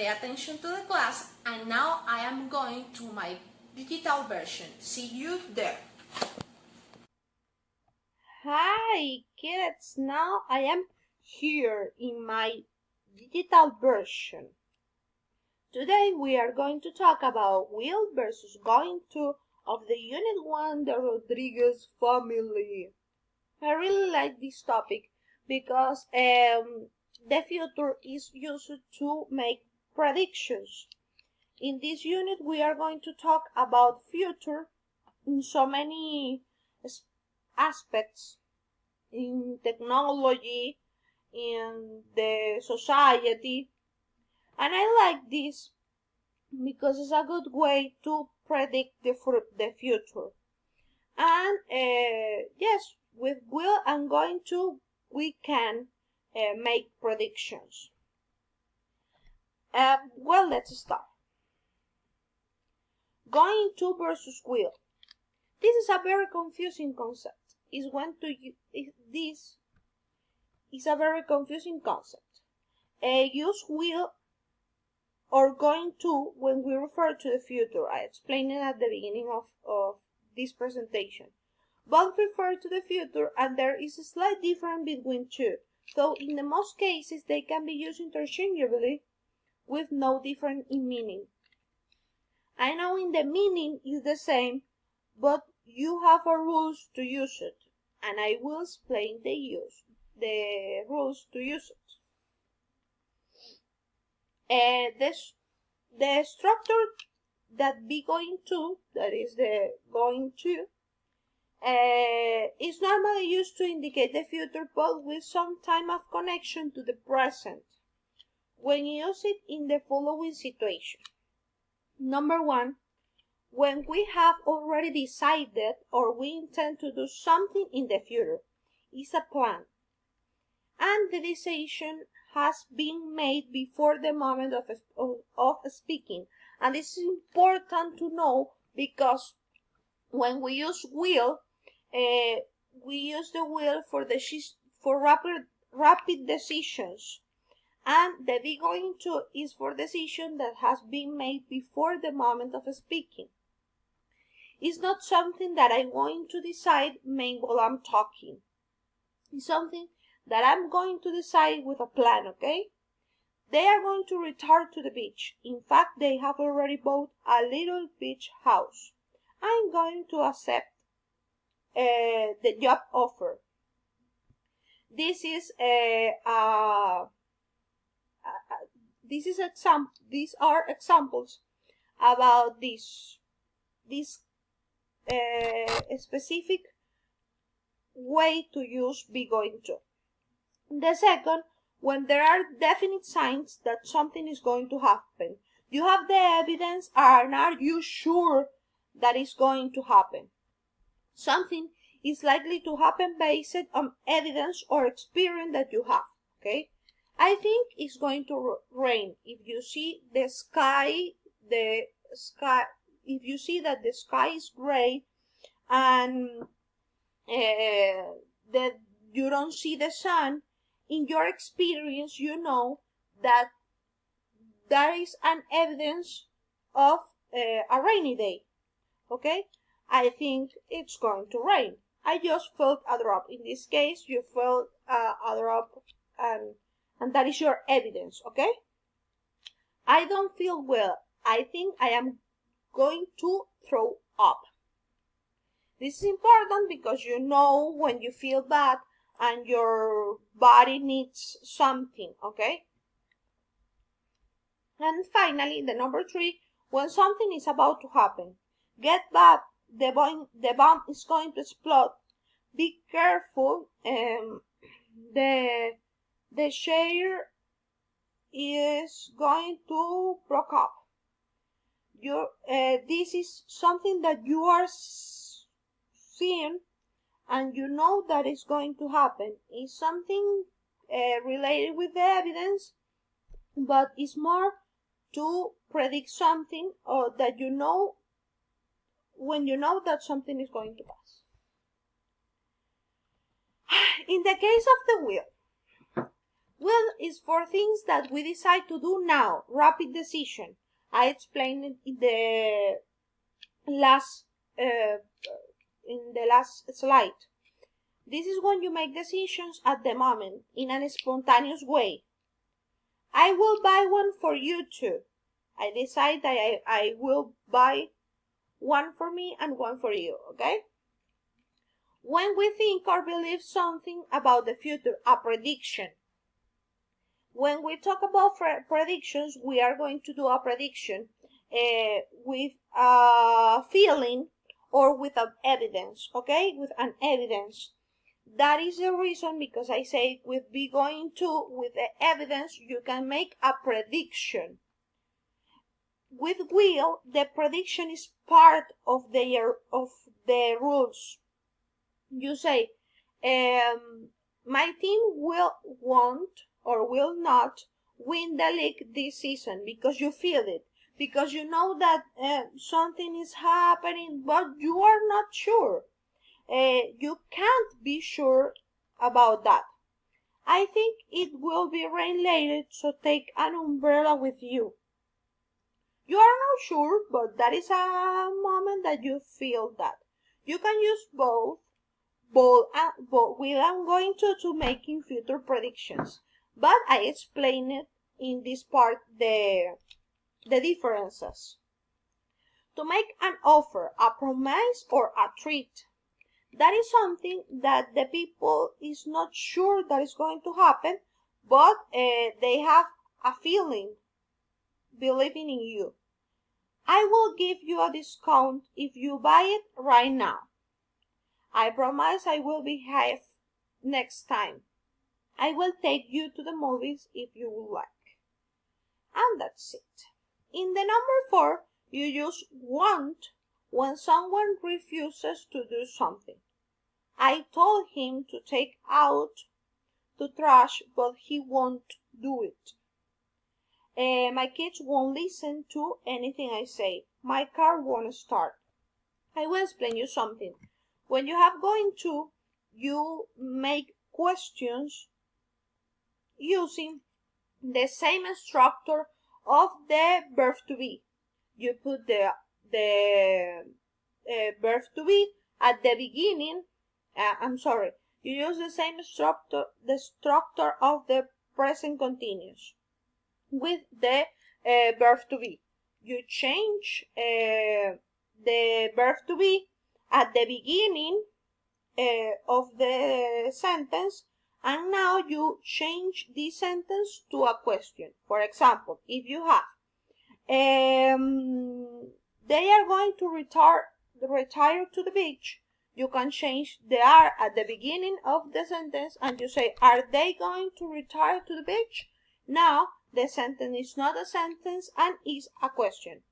pay attention to the class, and now I am going to my digital version. See you there. Hi kids, now I am here in my digital version. Today we are going to talk about will versus going to of the Unit 1, the Rodriguez family. I really like this topic because the future is used to make predictions. In this unit we are going to talk about future in so many aspects, in technology, in the society, and I like this because it's a good way to predict the future. And yes, with will and going to, we can make predictions. Well, let's start. Going to versus will. This is a very confusing concept. This is a very confusing concept. Use will or going to when we refer to the future. I explained it at the beginning of this presentation. Both refer to the future and there is a slight difference between two, though in the most cases they can be used interchangeably with no difference in meaning. I know in the meaning is the same, but you have a rules to use it, and I will explain the rules to use it. The structure that be going to, that is the going to, is normally used to indicate the future but with some time of connection to the present. When you use it in the following situation. Number one, when we have already decided or we intend to do something in the future, it's a plan. And the decision has been made before the moment of speaking. And this is important to know because when we use will, we use the will for rapid decisions. And the be going to is for decision that has been made before the moment of speaking. It's not something that I'm going to decide while I'm talking. It's something that I'm going to decide with a plan, okay? They are going to return to the beach. In fact, they have already bought a little beach house. I'm going to accept the job offer. These are examples about this specific way to use be going to. The second, when there are definite signs that something is going to happen. You have the evidence and are you sure that it's going to happen? Something is likely to happen based on evidence or experience that you have, okay? I think it's going to rain. If you see if you see that the sky is gray and that you don't see the sun, in your experience, you know that there is an evidence of a rainy day, okay? I think it's going to rain. I just felt a drop. In this case, you felt a drop and that is your evidence, okay? I don't feel well. I think I am going to throw up. This is important because you know when you feel bad and your body needs something, okay? And finally, the number 3, when something is about to happen. Get back, the bomb is going to explode. Be careful, the chair is going to break up. This is something that you are seeing and you know that it's going to happen. It's something related with the evidence, but it's more to predict something or that you know when you know that something is going to pass. In the case of the will, Will is for things that we decide to do now, rapid decision. I explained it last in the last slide. This is when you make decisions at the moment in a spontaneous way. I will buy one for you too. I decide that I will buy one for me and one for you, okay? When we think or believe something about the future, a prediction. When we talk about predictions, we are going to do a prediction with a feeling or with an evidence, okay? With an evidence. That is the reason because I say with with the evidence, you can make a prediction. With will, the prediction is part of the rules. You say, my team won't or will not win the league this season because you feel it, because you know that something is happening, but you are not sure. You can't be sure about that. I think it will be rain later, so take an umbrella with you. You are not sure, but that is a moment that you feel that. You can use both without going to making future predictions. But I explained it in this part the differences. To make an offer, a promise, or a treat. That is something that the people is not sure that is going to happen, but they have a feeling, believing in you. I will give you a discount if you buy it right now. I promise I will behave next time. I will take you to the movies if you would like. And that's it. In the number 4, you use won't when someone refuses to do something. I told him to take out the trash, but he won't do it. My kids won't listen to anything I say. My car won't start. I will explain you something. When you have going to, you make questions using the same structure of the verb to be. You put the verb to be at the beginning. You use the same structure of the present continuous with the verb to be. You change the verb to be at the beginning of the sentence, and now you change the sentence to a question. For example, if you have they are going to retire to the beach, you can change the are at the beginning of the sentence and you say, are they going to retire to the beach? Now the sentence is not a sentence and is a question.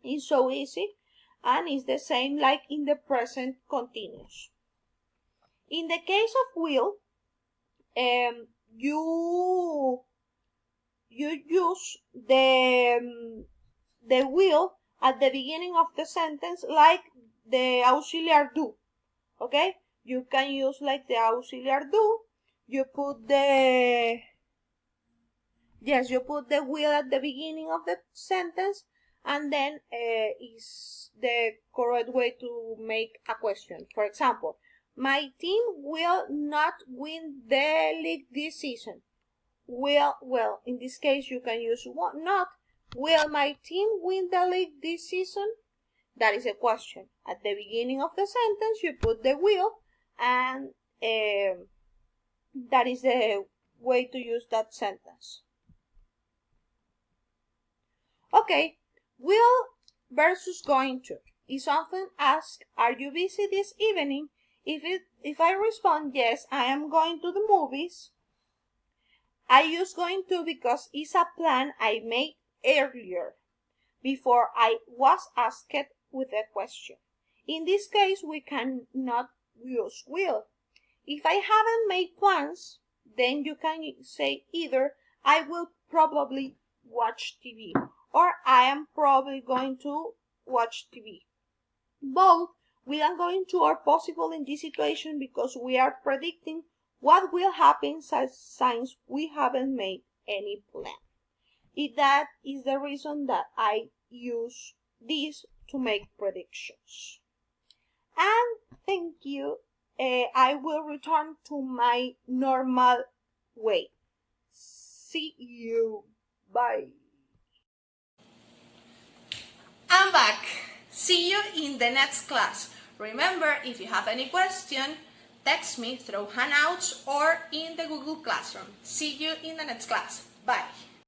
It's so easy and it's the same like in the present continuous. In the case of will, you use the will at the beginning of the sentence like the auxiliary do. Okay? You can use like the auxiliary do. You put the will at the beginning of the sentence, and then is the correct way to make a question. For example, my team will not win the league this season. Well, in this case you can use not. Will my team win the league this season? That is a question. At the beginning of the sentence you put the will, and that is the way to use that sentence. Okay, will versus going to. Is often asked, are you busy this evening? If I respond yes, I am going to the movies, I use going to because it's a plan I made earlier before I was asked with a question. In this case, we cannot use will. If I haven't made plans, then you can say either I will probably watch TV or I am probably going to watch TV. Both will and going to are possible in this situation because we are predicting what will happen since we haven't made any plan. That is the reason that I use this to make predictions. And thank you. I will return to my normal way. See you. Bye. I'm back. See you in the next class. Remember, if you have any question, text me through Hangouts or in the Google Classroom. See you in the next class. Bye.